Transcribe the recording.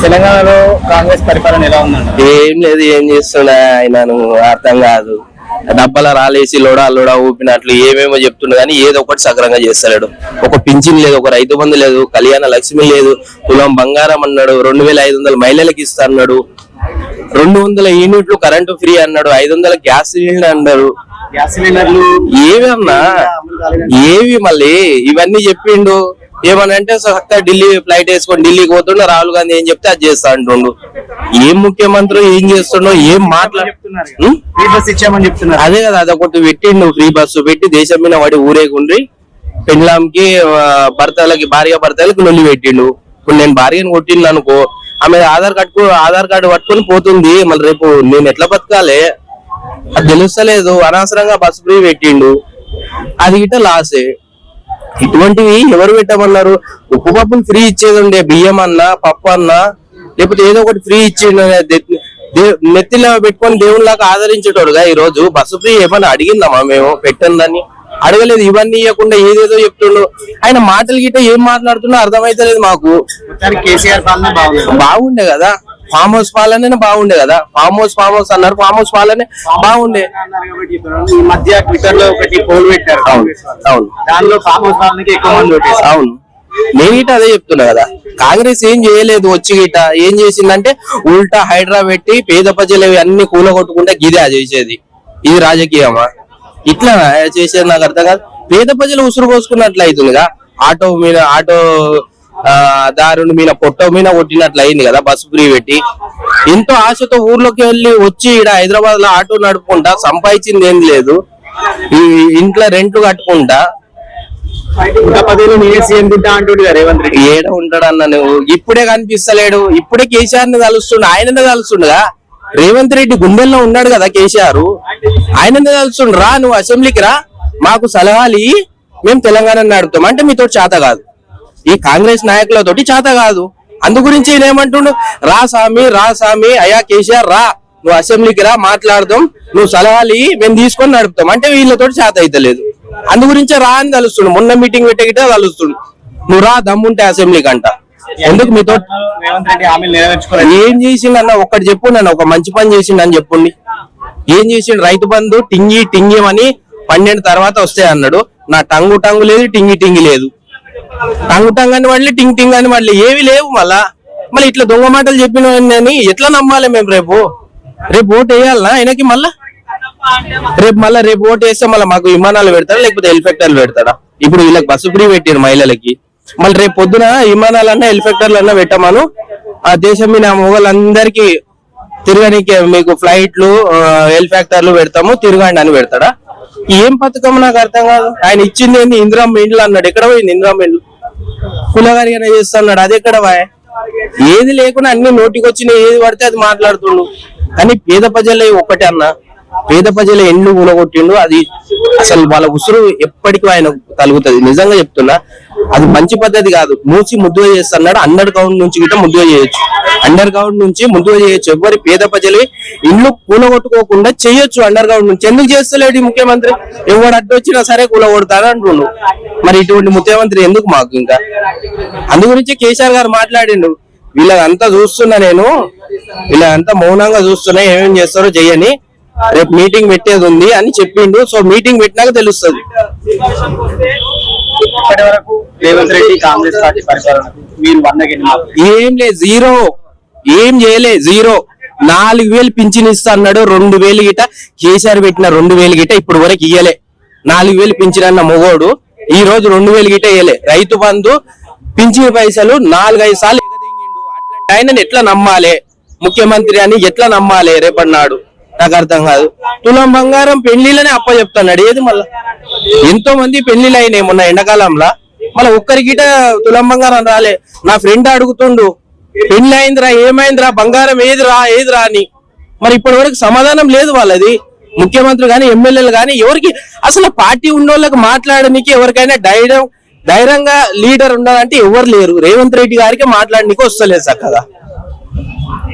తెలంగాణలో కాంగ్రెస్ పరిపాలన ఎలా ఉందండి? ఏం లేదు, ఏం చేస్తున్నా ఆయన అర్థం కాదు. డబ్బాల రాలేసి లోడా ఊపినట్లు ఏమేమో చెప్తుండే కానీ ఏదో ఒకటి సక్రంగా చేస్తలేడు. ఒక పింఛన్ లేదు, ఒక రైతు బంధు లేదు, కళ్యాణ లక్ష్మి లేదు, తులం బంగారం అన్నాడు, 2500 మహిళలకు ఇస్తా అన్నాడు, 200 యూనిట్లు కరెంటు ఫ్రీ అన్నాడు, 500 గ్యాస్ సిలిండర్ అన్నాడు. గ్యాస్ సిలిండర్లు ఏమన్నా ఏవి మళ్ళీ ఇవన్నీ చెప్పిండు. ఏమనంటే చక్కగా ఢిల్లీ ఫ్లైట్ వేసుకొని ఢిల్లీకి పోతుండో, రాహుల్ గాంధీ ఏం చెప్తే అది చేస్తా అంటుండు. ఏం ముఖ్యమంత్రి ఏం చేస్తుండో ఏం చెప్తున్నారు. అదే కదా, అదొకటి పెట్టిండు, ఫ్రీ బస్సు పెట్టి దేశం మీద వాడి ఊరేగుండ్రి పెండ్లాంకి భార్య భర్తలకి నొల్లి పెట్టిండు. ఇప్పుడు నేను భార్యను కొట్టిండు అనుకో, ఆమె ఆధార్ కార్డు పట్టుకొని పోతుంది, మళ్ళీ రేపు నేను ఎట్లా బతకాలి అది తెలుస్తలేదు. అనవసరంగా బస్సు ఫ్రీ పెట్టిండు, అది గిట్ట లాసే. ఇటువంటివి ఎవరు పెట్టమన్నారు? ఉప్పు పప్పులు ఫ్రీ ఇచ్చేది ఉండే, బియ్యం అన్నా పప్పు అన్నా లేకపోతే ఏదో ఒకటి ఫ్రీ ఇచ్చిండు. నెత్తిలో పెట్టుకొని దేవుళ్ళలాగా ఆదరించేటోడుగా. ఈ రోజు బస్సు ఫ్రీ ఏమన్నా అడిగిందమ్మా మేము? పెట్టండి దాన్ని అడగలేదు. ఇవన్నీ ఇవ్వకుండా ఏదేదో చెప్తుండు. ఆయన మాటలు గిట్ట ఏం మాట్లాడుతున్నా అర్థమైతలేదు మాకు. కేసీఆర్ పాలన బాగుండే కదా, ఫామ్ హౌస్ పాలనే బాగుండే కదా. ఫామ్ హౌస్ అన్నారు, ఫామ్ హౌస్ పాలనే బాగుండే. ఈ మధ్య ట్విట్టర్ లో ఒకటి పోల్ పెట్టారు. అవును, దానిలో ఫామ్ హౌస్ పాలనకి ఎక్కువ మంది ఓటేసారు. అవును, నేను గిట్ట అదే చెప్తున్నా కదా. కాంగ్రెస్ ఏం చేయలేదు, వచ్చి గిట్ట ఏం చేసిందంటే ఉల్టా హైడ్రా పెట్టి పేద ప్రజలు అన్ని కూలగొట్టుకుంటే గిదే చేసేది. ఇది రాజకీయమా? ఇట్లా చేసేది నాకు అర్థం కాదు. పేద ప్రజలు ఉసురు పోసుకున్నట్లు అవుతుందిగా. ఆటో దారుని మీద పొట్ట మీద కొట్టినట్లు అయింది కదా బస్సు ఫ్రీ పెట్టి. ఎంతో ఆశతో ఊర్లోకి వెళ్ళి వచ్చి ఇక్కడ హైదరాబాద్ లో ఆటో నడుపుకుంటా సంపాదించింది ఏం లేదు, ఈ ఇంట్లో రెంట్లు కట్టుకుంటా ఏడ ఉంటాడు అన్న నువ్వు. ఇప్పుడే కనిపిస్తలేడు, ఇప్పుడే కేసీఆర్ ని తలుస్తుండు, ఆయననే తలుస్తుండగా. రేవంత్ రెడ్డి గుండెల్లో ఉన్నాడు కదా కేసీఆర్, ఆయననే తలుస్తుండు. రా నువ్వు అసెంబ్లీకి రా, మాకు సలహాలు ఇయ్యి, మేము తెలంగాణ అడుగుతాం అంటే మీతో చేత కాదు. ఈ కాంగ్రెస్ నాయకులతోటి చేత కాదు. అందు గురించి ఈయన ఏమంటుండు, రా సామి అయ్యా కేసీఆర్ రా, నువ్వు అసెంబ్లీకి రా, మాట్లాడదాం, నువ్వు సలహాలు ఇయ్యి, మేము తీసుకొని నడుపుతాం అంటే వీళ్ళతోటి చేత అయితలేదు. అందు గురించే రా అని తలుస్తుండు. మొన్న మీటింగ్ పెట్టే తలుస్తుండు, నువ్వు రా దమ్ముంటే అసెంబ్లీకి అంట. ఎందుకు మీతో ఏం చేసిండన్న ఒక్కటి చెప్పు, నన్ను ఒక మంచి పని చేసిండు అని చెప్పుండి. ఏం చేసిండు? రైతు బంధు టింగి అని 12 తర్వాత వస్తాయి అన్నాడు. నా టంగు లేదు, టింగి లేదు. టంగు అని మళ్ళీ టింగ్ అని మళ్ళీ ఏవి లేవు. మళ్ళీ ఇట్లా దొంగ మాటలు చెప్పిన ఎట్లా నమ్మాలి మేము? రేపు ఓటు వేయాలనా ఆయనకి? రేపు ఓటు వేస్తే మళ్ళీ మాకు విమానాలు పెడతాడా లేకపోతే హెలికాప్టర్లు పెడతాడా? ఇప్పుడు వీళ్ళకి బస్సు ఫ్రీ పెట్టారు మహిళలకి, మళ్ళీ రేపు పొద్దున విమానాలన్నా హెలికాప్టర్లన్నా పెట్టమను. ఆ దేశం మీద మొగలందరికీ తిరగడానికి మీకు ఫ్లైట్లు హెలికాప్టర్లు పెడతాము, తిరగండి అని పెడతాడా? ఏం పథకం నాకు అర్థం కాదు. ఆయన ఇచ్చింది ఏంది? ఇందిరమ్మ ఇండ్లు అన్నాడు. ఎక్కడ పోయింది ఇందిరమ్మ ఇండ్లు? కులగారిగానే చేస్తున్నాడు, అది ఎక్కడ పోయా? ఏది లేకుండా అన్ని నోటికి వచ్చిన ఏది పడితే అది మాట్లాడుతుండు. కానీ పేద ప్రజలే ఒక్కటే అన్న, పేద ప్రజల ఎండ్లు కూలగొట్టిండు. అది అసలు వాళ్ళ ఉసురు ఎప్పటికీ ఆయన కలుగుతుంది. నిజంగా చెప్తున్నా, అది మంచి పద్ధతి కాదు. మూసి ముద్దుగా చేస్తున్నాడు. అండర్ గ్రౌండ్ నుంచి గిట్ట ముద్దుగా చేయొచ్చు, ఎవరి పేద ప్రజలు ఇల్లు కూలగొట్టుకోకుండా చేయొచ్చు అండర్ గ్రౌండ్ నుంచి. ఎందుకు చేస్తలేడు ఈ ముఖ్యమంత్రి? ఎవడు అడ్డు వచ్చినా సరే కూలగొడతాడు అంటుండు. మరి ఇటువంటి ముఖ్యమంత్రి ఎందుకు మాకు? ఇంకా అందు గురించి కేసీఆర్ గారు మాట్లాడిండు, వీళ్ళంతా చూస్తున్నా, నేను వీళ్ళంతా మౌనంగా చూస్తున్నా, ఏమేం చేస్తారో చెయ్యని, రేపు మీటింగ్ పెట్టేది ఉంది అని చెప్పిండు. సో మీటింగ్ పెట్టినాక తెలుస్తుంది. ఇప్పటి వరకు రేవంత్ రెడ్డి కాంగ్రెస్ పార్టీ పరిపాలన ఏం లేదు, జీరో. ఏం చేయలే, జీరో. 4000 పింఛన్ ఇస్తా అన్నాడు, 2000 గిట కేసీఆర్ పెట్టిన 2000 గిట ఇప్పుడు వరకు ఇయ్యలే. 4000 పింఛన్ అన్న మొగోడు ఈ రోజు 2000 గిట ఇయ్యలే. రైతు బంధు పింఛన్ పైసలు 4-5 సార్లు ఎగదింగిండు. అట్లాంటి ఆయనని ఎట్లా నమ్మాలి ముఖ్యమంత్రి అని? ఎట్లా నమ్మాలి రేపన్నాడు? నాకు అర్థం కాదు. తులం బంగారం పెళ్లిళ్ళనే అప్ప చెప్తున్నాడు. ఏది మళ్ళా? ఎంతో మంది పెళ్లిళ్ళు అయినాయి మొన్న ఎండాకాలంలో, మళ్ళీ ఒక్కరికిట తులం బంగారం రాలే. నా ఫ్రెండ్ అడుగుతుండు, పెళ్లి అయిందిరా, ఏమైందిరా, బంగారం ఏదిరా అని. మరి ఇప్పటి వరకు సమాధానం లేదు వాళ్ళది. ముఖ్యమంత్రి గాని ఎమ్మెల్యేలు గాని ఎవరికి అసలు పార్టీ ఉన్నోళ్ళకి మాట్లాడడానికి ఎవరికైనా ధైర్యంగా లీడర్ ఉండాలంటే ఎవరు లేరు. రేవంత్ రెడ్డి గారికి మాట్లాడడానికి వస్తలేదు చక్కగా.